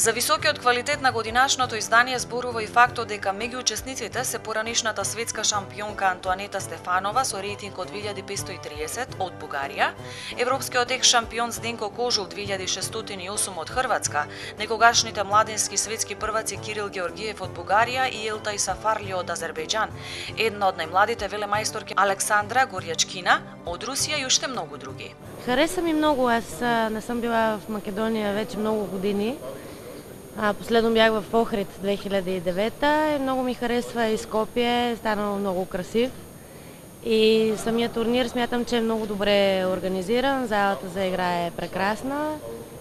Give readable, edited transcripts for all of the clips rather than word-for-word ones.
За високиот квалитет на годинашното издание зборува и фактот дека меѓу учесниците се поранишната светска шампионка Антоанета Стефанова со рейтинг од 2530 од Бугарија, европскиот екс-шампион Зденко Кожов 2608 од Хрватска, некогашните младински светски прваци Кирил Георгиев од Бугарија и Елтай Сафарли од Азербејџан, една од најмладите велемајсторки Александра Горјачкина од Русија и уште многу други. Хареса ми многу, аз не съм била в Македония вече много години. Последно бях в Охрид 2009 и много ми харесва и Скопие, станало много красив. И самия турнир смятам, че е много добре организиран, залата за игра е прекрасна,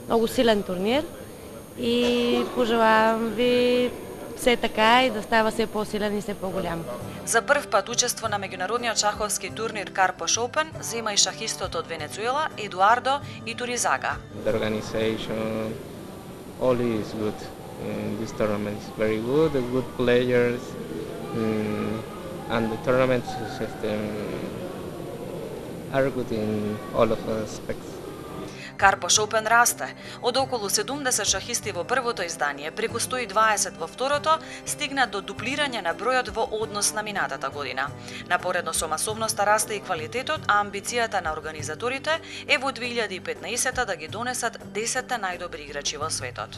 много силен турнир и пожелавам ви все така и да става все по-силен и все по-голям. За прв пат учество на меѓународниот шаховски турнир Карпош Опен зема и шахистот од Венецуела Едуардо Итуризага. The organization all is good in this tournament. It's very good, good players, and the tournament system are good in all of aspects. Карпош Опен расте. Од околу 70 шахисти во првото издание, преку 120 во второто, стигна до дуплирање на бројот во однос на минатата година. Напоредно со масовноста расте и квалитетот, а амбицијата на организаторите е во 2015 да ги донесат 10 најдобри играчи во светот.